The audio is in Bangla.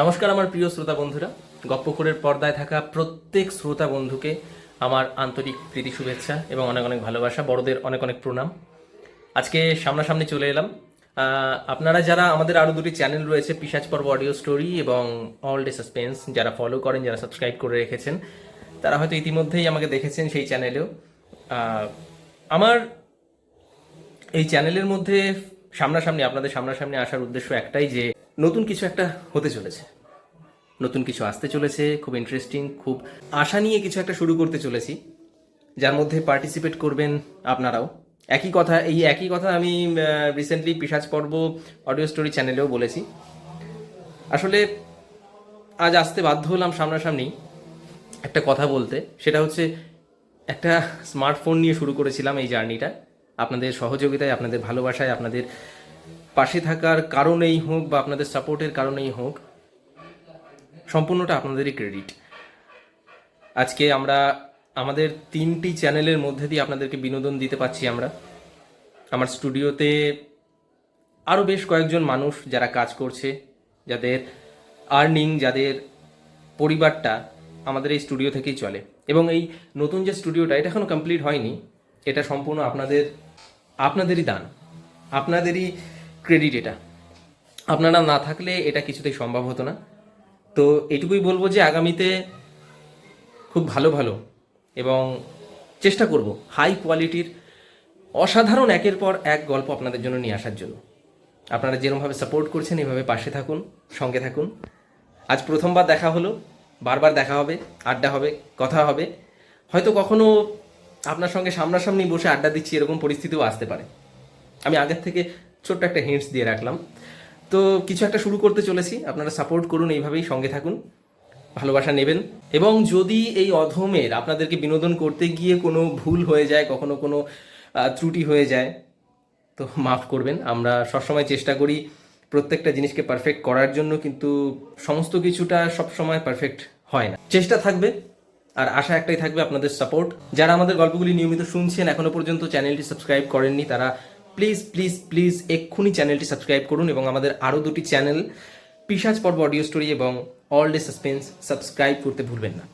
নমস্কার আমার প্রিয় শ্রোতা বন্ধুরা, গপ্পখোরের পর্দায় থাকা প্রত্যেক শ্রোতা বন্ধুকে আমার আন্তরিক প্রীতি শুভেচ্ছা এবং অনেক অনেক ভালোবাসা, বড়দের অনেক অনেক প্রণাম। আজকে সামনাসামনি চলে এলাম। আপনারা যারা আমাদের আরও দুটি চ্যানেল রয়েছে, পিশাচ পর্ব অডিও স্টোরি এবং অল ডে সাসপেন্স, যারা ফলো করেন, যারা সাবস্ক্রাইব করে রেখেছেন, তারা হয়তো ইতিমধ্যেই আমাকে দেখেছেন সেই চ্যানেলেও। আমার এই চ্যানেলের মধ্যে আপনাদের সামনাসামনি আসার উদ্দেশ্য একটাই, যে নতুন কিছু একটা হতে চলেছে, নতুন কিছু আসতে চলেছে, খুব ইন্টারেস্টিং, খুব আশা নিয়ে কিছু একটা শুরু করতে চলেছি, যার মধ্যে পার্টিসিপেট করবেন আপনারাও। এই একই কথা আমি রিসেন্টলি পিশাচ পর্ব অডিও স্টোরি চ্যানেলেও বলেছি। আসলে আজ আসতে বাধ্য হলাম সামনাসামনি একটা কথা বলতে। সেটা হচ্ছে, একটা স্মার্টফোন নিয়ে শুরু করেছিলাম এই জার্নিটা। আপনাদের সহযোগিতায়, আপনাদের ভালোবাসায়, আপনাদের পাশে থাকার কারণেই হোক বা আপনাদের সাপোর্টের কারণেই হোক, সম্পূর্ণটা আপনাদেরই ক্রেডিট। আজকে আমরা আমাদের 3টি চ্যানেলের মধ্যে দিয়ে আপনাদেরকে বিনোদন দিতে পারছি। আমার স্টুডিওতে আরও বেশ কয়েকজন মানুষ যারা কাজ করছে, যাদের আর্নিং, যাদের পরিবারটা আমাদের এই স্টুডিও থেকেই চলে। এবং এই নতুন যে স্টুডিওটা, এটা এখনও কমপ্লিট হয়নি। এটা সম্পূর্ণ আপনাদেরই দান, আপনাদেরই ক্রেডিট। এটা আপনারা না থাকলে এটা কিছুতেই সম্ভব হতো না। তো এটুকুই বলবো যে আগামীতে খুব ভালো ভালো এবং চেষ্টা করব হাই কোয়ালিটির অসাধারণ একের পর এক গল্প আপনাদের জন্য নিয়ে আসার জন্য। আপনারা যেরকমভাবে সাপোর্ট করছেন, এইভাবে পাশে থাকুন, সঙ্গে থাকুন। আজ প্রথমবার দেখা হলো, বারবার দেখা হবে, আড্ডা হবে, কথা হবে। হয়তো কখনো আপনার সঙ্গে সামনাসামনি বসে আড্ডা দিচ্ছি, এরকম পরিস্থিতিও আসতে পারে। আমি আগের থেকে ছোট্ট একটা হিন্টস দিয়ে রাখলাম। তো কিছু একটা শুরু করতে চলেছি, আপনারা সাপোর্ট করুন, এইভাবেই সঙ্গে থাকুন, ভালোবাসা নেবেন। এবং যদি এই অধমের আপনাদেরকে বিনোদন করতে গিয়ে কোনো ভুল হয়ে যায়, কখনো কোনো ত্রুটি হয়ে যায়, তো মাফ করবেন। আমরা সবসময় চেষ্টা করি প্রত্যেকটা জিনিসকে পারফেক্ট করার জন্য, কিন্তু সমস্ত কিছুটা সবসময় পারফেক্ট হয় না। চেষ্টা থাকবে, আর আশা একটাই থাকবে, আপনাদের সাপোর্ট। যারা আমাদের গল্পগুলি নিয়মিত শুনছেন, এখনো পর্যন্ত চ্যানেলটি সাবস্ক্রাইব করেননি, তারা প্লিজ প্লিজ প্লিজ এক্ষুনি চ্যানেলটি সাবস্ক্রাইব করুন। এবং আমাদের আরও দুটি চ্যানেল, পিশাচ পর্ব অডিও স্টোরি এবং অল ডে সাসপেন্স, সাবস্ক্রাইব করতে ভুলবেন না।